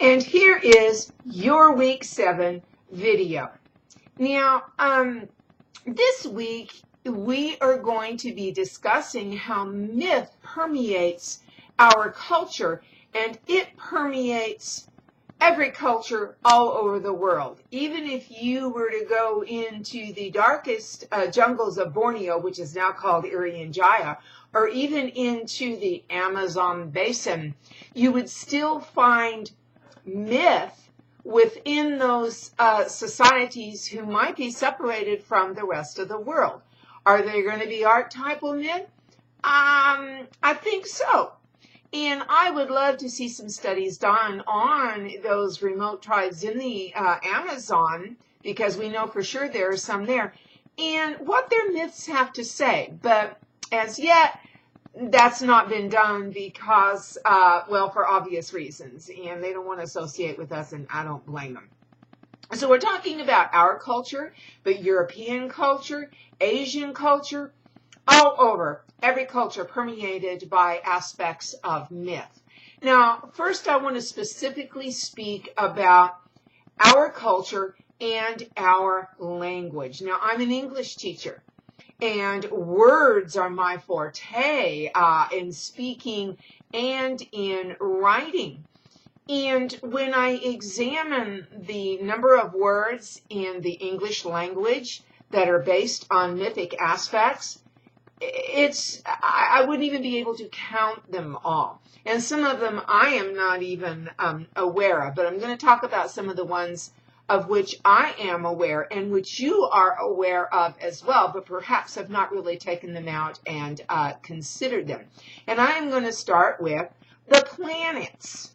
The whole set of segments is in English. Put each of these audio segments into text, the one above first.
And here is your week 7 video. Now, this week we are going to be discussing how myth permeates our culture, and it permeates every culture all over the world. Even if you were to go into the darkest jungles of Borneo, which is now called Irian Jaya, or even into the Amazon basin, you would still find myth within those societies who might be separated from the rest of the world. Are they going to be archetypal myth? I think so. And I would love to see some studies done on those remote tribes in the Amazon, because we know for sure there are some there, and what their myths have to say. But as yet, that's not been done because, well, for obvious reasons, and they don't want to associate with us, and I don't blame them. So we're talking about our culture, but European culture, Asian culture, all over, every culture permeated by aspects of myth. Now, first I want to specifically speak about our culture and our language. Now, I'm an English teacher, and words are my forte in speaking and in writing. And when I examine the number of words in the English language that are based on mythic aspects, I wouldn't even be able to count them all. And some of them I am not even aware of, but I'm going to talk about some of the ones of which I am aware and which you are aware of as well, but perhaps have not really taken them out and considered them. And I am going to start with the planets.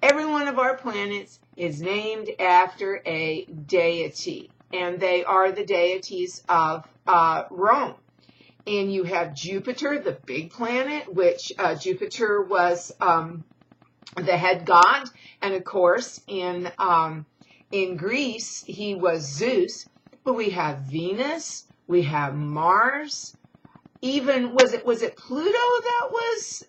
Every one of our planets is named after a deity, and they are the deities of Rome. And you have Jupiter, the big planet, which Jupiter was the head god, and of course in Greece he was Zeus. But we have Venus, we have Mars. Even was it Pluto that was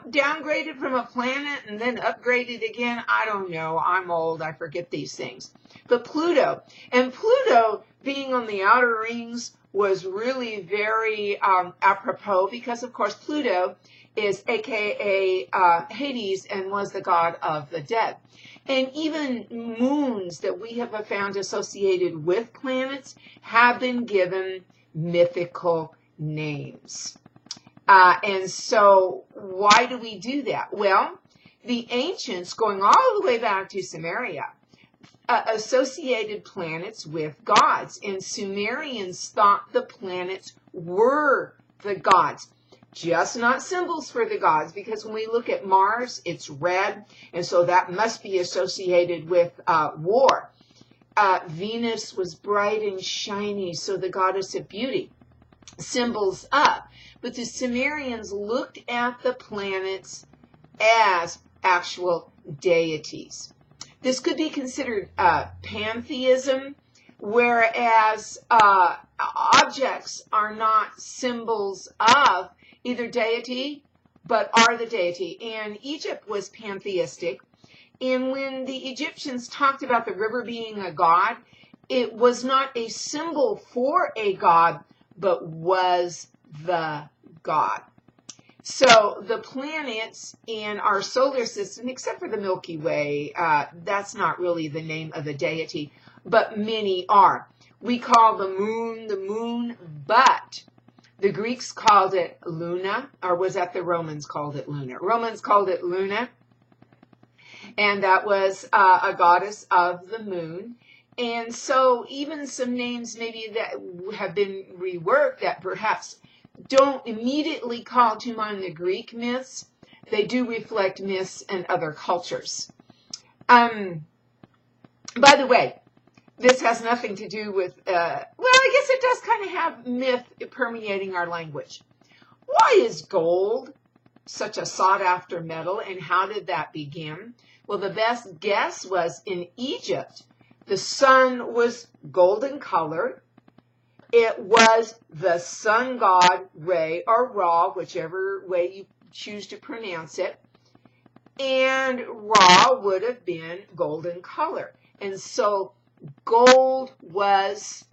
downgraded from a planet and then upgraded again? I don't know. I'm old. I forget these things. But Pluto, and Pluto being on the outer rings was really very apropos, because of course Pluto is aka Hades and was the god of the dead. And even moons that we have found associated with planets have been given mythical names. And so why do we do that? Well, the ancients, going all the way back to Sumeria, associated planets with gods, and Sumerians thought the planets were the gods, just not symbols for the gods, because when we look at Mars, it's red, and so that must be associated with war. Venus was bright and shiny, so the goddess of beauty, symbols up. But the Sumerians looked at the planets as actual deities. This could be considered pantheism, whereas objects are not symbols of either deity, but are the deity. And Egypt was pantheistic. And when the Egyptians talked about the river being a god, it was not a symbol for a god, but was the god. So the planets in our solar system, except for the Milky Way, that's not really the name of the deity, but many are. We call the moon, but the Greeks called it Luna, or was that the Romans called it Luna? Romans called it Luna, and that was a goddess of the moon. And so even some names maybe that have been reworked that perhaps don't immediately call to mind the Greek myths, they do reflect myths in other cultures. By the way, this has nothing to do with, well, I guess it does kind of have myth permeating our language. Why is gold such a sought-after metal, and how did that begin? Well, the best guess was in Egypt, the sun was golden colored. It was the sun god Re or Ra, whichever way you choose to pronounce it. and Ra would have been golden color. And so gold was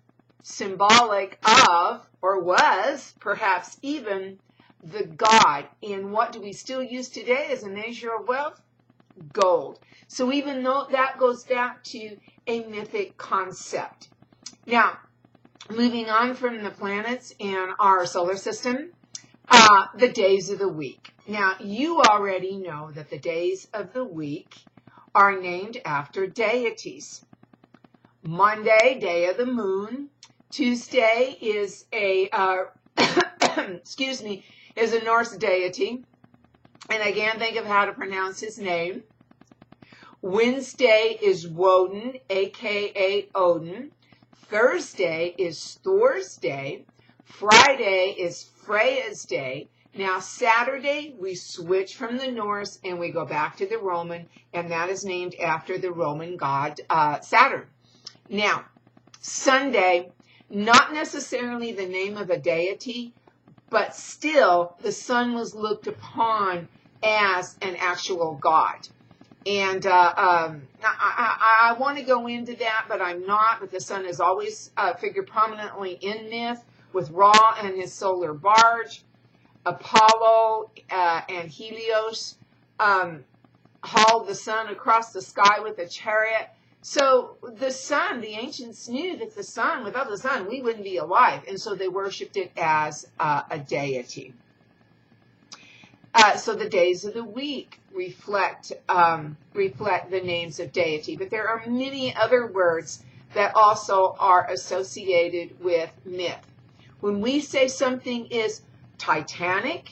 symbolic of, or was perhaps even, the god. And what do we still use today as a measure of wealth? Gold. So even though that goes back to a mythic concept. Now, moving on from the planets in our solar system, the days of the week. Now, you already know that the days of the week are named after deities. Monday, day of the moon. Tuesday is a, excuse me, is a Norse deity. And again, think of how to pronounce his name. Wednesday is Woden, aka Odin. Thursday is Thor's day. Friday is Freya's day. Now Saturday, we switch from the Norse and we go back to the Roman, and that is named after the Roman god Saturn. Now, Sunday, not necessarily the name of a deity, but still the sun was looked upon as an actual god. And I want to go into that, but I'm not. But the sun is always figured prominently in myth, with Ra and his solar barge. Apollo and Helios hauled the sun across the sky with a chariot. So the sun, the ancients knew that the sun, without the sun, we wouldn't be alive. And so they worshipped it as a deity. So the days of the week reflect the names of deity. But there are many other words that also are associated with myth. When we say something is titanic,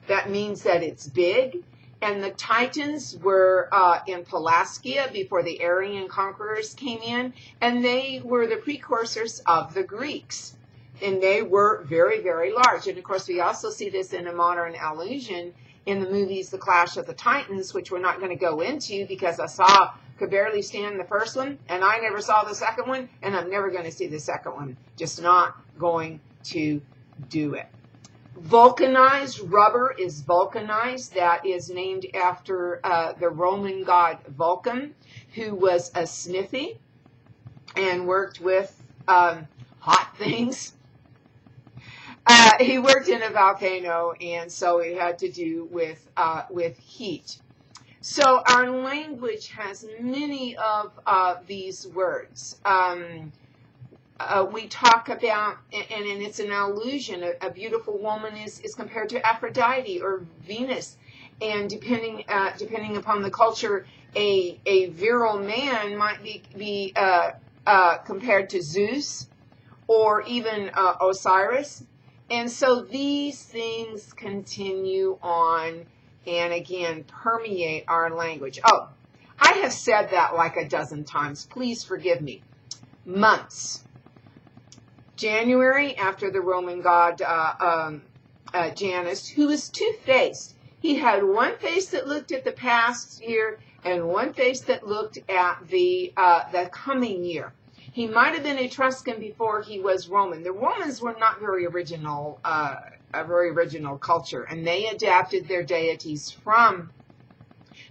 that means that it's big. And the Titans were in Pelasgia before the Aryan conquerors came in, and they were the precursors of the Greeks. And they were very, very large. And of course, we also see this in a modern allusion in the movies The Clash of the Titans, which we're not going to go into because I could barely stand the first one, and I never saw the second one, and I'm never going to see the second one. Just not going to do it. Vulcanized rubber is vulcanized. That is named after the Roman god Vulcan, who was a smithy and worked with hot things. He worked in a volcano, and so it had to do with heat. So our language has many of these words. We talk about, and it's an allusion, a beautiful woman is compared to Aphrodite or Venus. And depending upon the culture, a virile man might be compared to Zeus or even Osiris. And so these things continue on and again permeate our language. Oh, I have said that like a dozen times. Please forgive me. Months. January, after the Roman god Janus, who was two-faced. He had one face that looked at the past year and one face that looked at the coming year. He might have been Etruscan before he was Roman. The Romans were not very original, a very original culture, and they adapted their deities from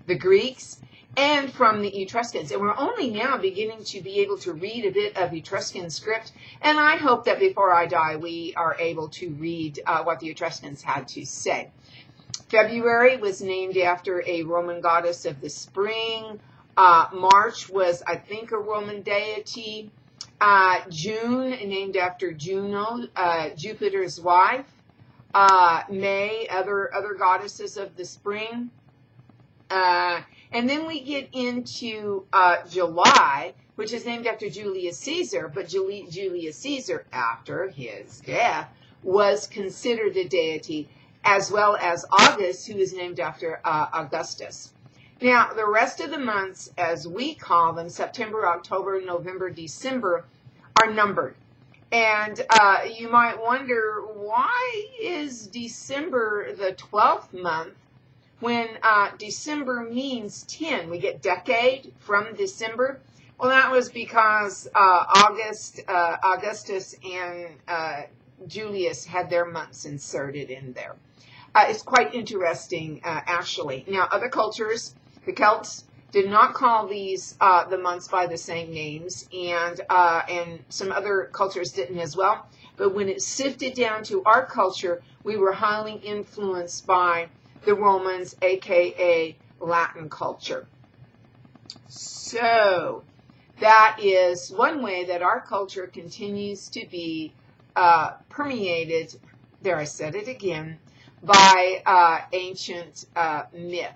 the Greeks and from the Etruscans. And we're only now beginning to be able to read a bit of Etruscan script, and I hope that before I die we are able to read what the Etruscans had to say. February was named after a Roman goddess of the spring. March was, I think, a Roman deity. June, named after Juno, Jupiter's wife. May, other goddesses of the spring. And then we get into July, which is named after Julius Caesar, but Julius Caesar, after his death, was considered a deity, as well as August, who is named after Augustus. Now, the rest of the months, as we call them, September, October, November, December, are numbered. And you might wonder, why is December the 12th month when December means 10? We get decade from December. Well, that was because Augustus and Julius had their months inserted in there. It's quite interesting, actually. Now, other cultures, the Celts, did not call these the months by the same names, and some other cultures didn't as well. But when it sifted down to our culture, we were highly influenced by the Romans, aka Latin culture. So that is one way that our culture continues to be permeated, there I said it again, by ancient myth.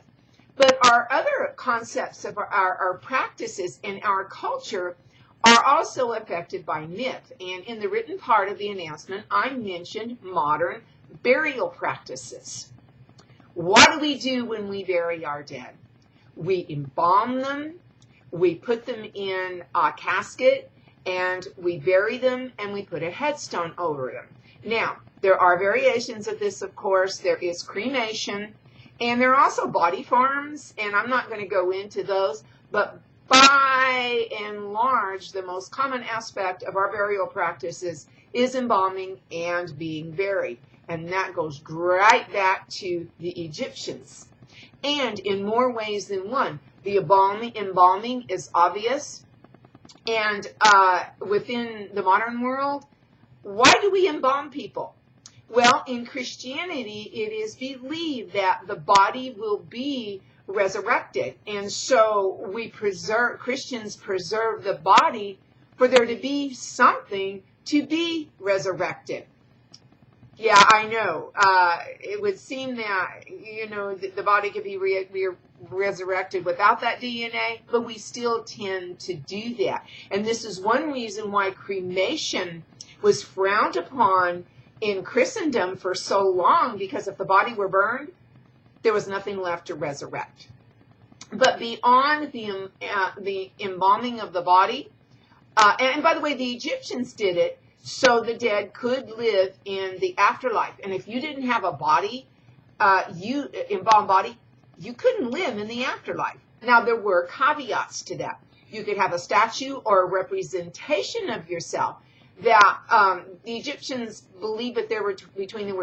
But our other concepts of our practices in our culture are also affected by myth. And in the written part of the announcement, I mentioned modern burial practices. What do we do when we bury our dead? We embalm them, we put them in a casket, and we bury them, and we put a headstone over them. Now, there are variations of this, of course. There is cremation, and there are also body farms, and I'm not going to go into those, but by and large, the most common aspect of our burial practices is embalming and being buried. And that goes right back to the Egyptians. And in more ways than one, the embalming is obvious. And within the modern world, why do we embalm people? Well, in Christianity, it is believed that the body will be resurrected. And so Christians preserve the body for there to be something to be resurrected. Yeah, I know. It would seem that, the body could be resurrected without that DNA, but we still tend to do that. And this is one reason why cremation was frowned upon in Christendom for so long, because if the body were burned, there was nothing left to resurrect. But beyond the embalming of the body, and by the way, the Egyptians did it so the dead could live in the afterlife. And if you didn't have a body, embalmed body, you couldn't live in the afterlife. Now, there were caveats to that. You could have a statue or a representation of yourself. That the Egyptians believed that there were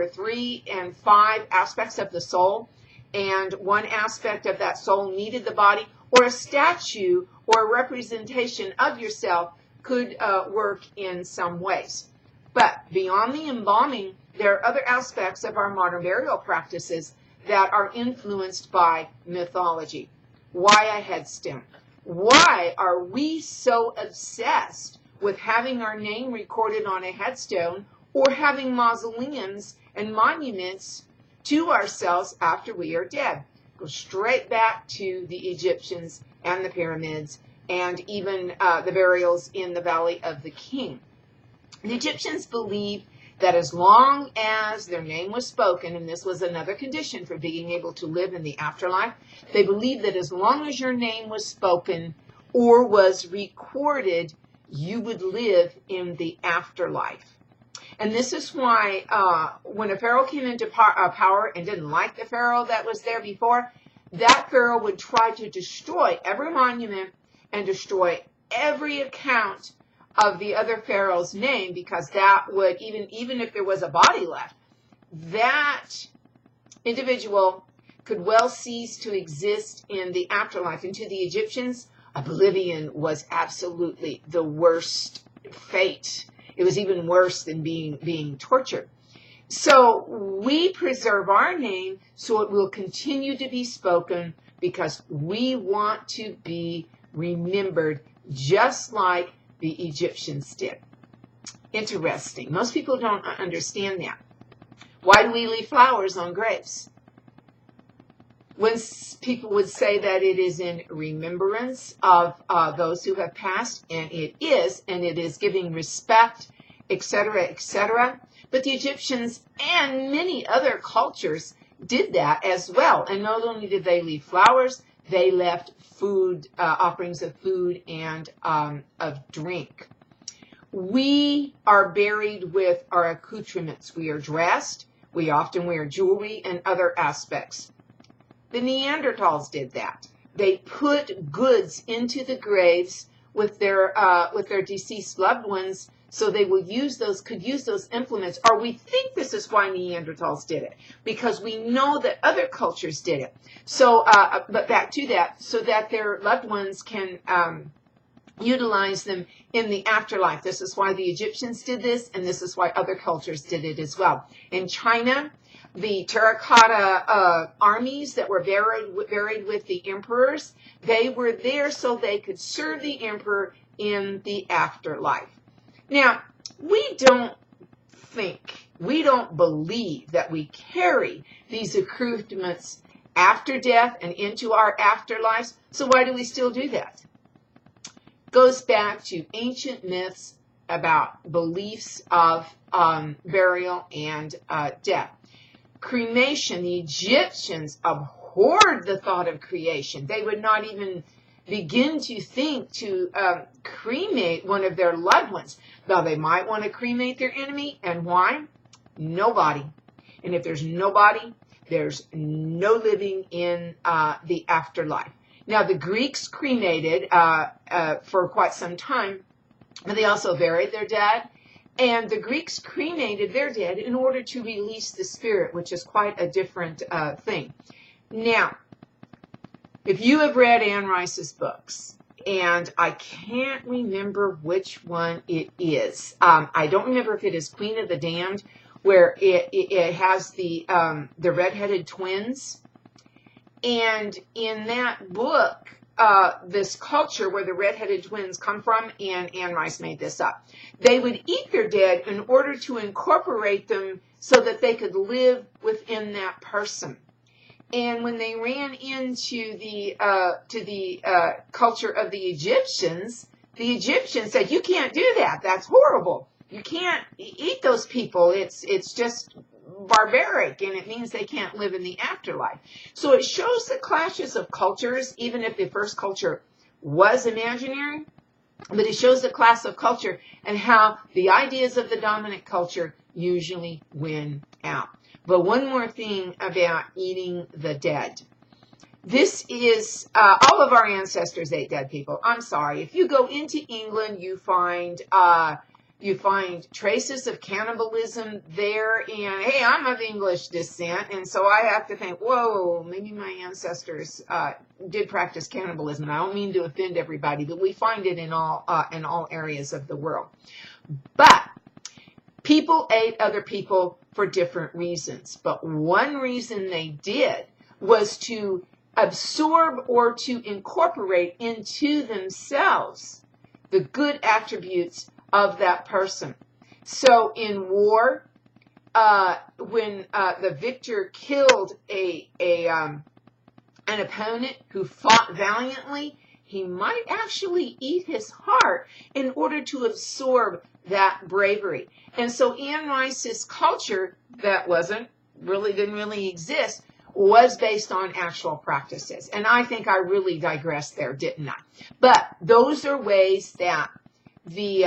3 and 5 aspects of the soul, and one aspect of that soul needed the body, or a statue or a representation of yourself could work in some ways. But beyond the embalming, there are other aspects of our modern burial practices that are influenced by mythology. Why a headstone? Why are we so obsessed with having our name recorded on a headstone or having mausoleums and monuments to ourselves after we are dead? Go straight back to the Egyptians and the pyramids and even the burials in the Valley of the King. The Egyptians believed that as long as their name was spoken, and this was another condition for being able to live in the afterlife, they believed that as long as your name was spoken or was recorded, you would live in the afterlife. And this is why when a pharaoh came into power and didn't like the pharaoh that was there before, that pharaoh would try to destroy every monument and destroy every account of the other pharaoh's name, because that would, even if there was a body left, that individual could well cease to exist in the afterlife. And to the Egyptians, oblivion was absolutely the worst fate. It was even worse than being tortured. So we preserve our name so it will continue to be spoken, because we want to be remembered just like the Egyptians did. Interesting. Most people don't understand that. Why do we leave flowers on graves? When people would say that it is in remembrance of those who have passed, and it is giving respect, etc., etc. But the Egyptians and many other cultures did that as well. And not only did they leave flowers, they left food, offerings of food and of drink. We are buried with our accoutrements. We are dressed. We often wear jewelry and other aspects. The Neanderthals did that. They put goods into the graves with their deceased loved ones So they will could use those implements, or we think this is why Neanderthals did it, because we know that other cultures did it. So, but back to that, so that their loved ones can utilize them in the afterlife. This is why the Egyptians did this, and this is why other cultures did it as well. In China, the terracotta armies that were buried with the emperors, they were there so they could serve the emperor in the afterlife. Now, we don't believe that we carry these accoutrements after death and into our afterlives. So why do we still do that? Goes back to ancient myths about beliefs of burial and death. Cremation, the Egyptians abhorred the thought of creation. They would not even begin to think to cremate one of their loved ones. Now, they might want to cremate their enemy, and why? Nobody. And if there's nobody, there's no living in the afterlife. Now, the Greeks cremated for quite some time, but they also buried their dead. And the Greeks cremated their dead in order to release the spirit, which is quite a different thing. Now, if you have read Anne Rice's books, and I can't remember which one it is. I don't remember if it is Queen of the Damned, where it has the redheaded twins. And in that book, this culture where the redheaded twins come from, and Anne Rice made this up, they would eat their dead in order to incorporate them so that they could live within that person. And when they ran into the culture of the Egyptians said, "You can't do that. That's horrible. You can't eat those people. It's just barbaric, and it means they can't live in the afterlife." So it shows the clashes of cultures, even if the first culture was imaginary, but it shows the clash of culture and how the ideas of the dominant culture usually win out. But one more thing about eating the dead. This is, all of our ancestors ate dead people. I'm sorry. If you go into England, you find traces of cannibalism there. And, hey, I'm of English descent, and so I have to think, whoa, maybe my ancestors did practice cannibalism. I don't mean to offend everybody, but we find it in all areas of the world. But people ate other people for different reasons. But one reason they did was to absorb or to incorporate into themselves the good attributes of that person. So in war, when the victor killed an opponent who fought valiantly, he might actually eat his heart in order to absorb that bravery. And so Anne Rice's culture that didn't really exist was based on actual practices. And I think I really digressed there, didn't I? But those are ways that the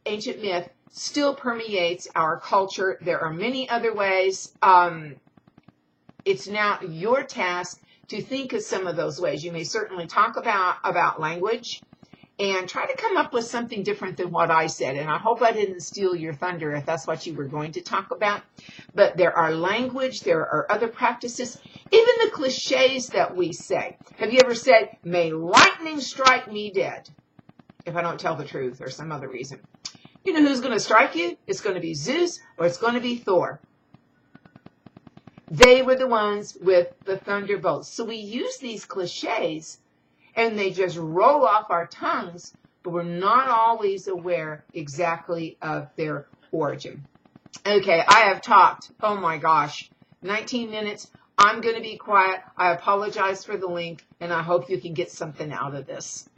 ancient myth still permeates our culture. There are many other ways. It's now your task to think of some of those ways. You may certainly talk about language and try to come up with something different than what I said. And I hope I didn't steal your thunder if that's what you were going to talk about. But there are language, there are other practices, even the cliches that we say. Have you ever said, "May lightning strike me dead," if I don't tell the truth or some other reason? You know who's going to strike you? It's going to be Zeus or it's going to be Thor. They were the ones with the thunderbolts. So we use these cliches and they just roll off our tongues, but we're not always aware exactly of their origin. Okay, I have talked, oh my gosh, 19 minutes. I'm going to be quiet. I apologize for the length, and I hope you can get something out of this.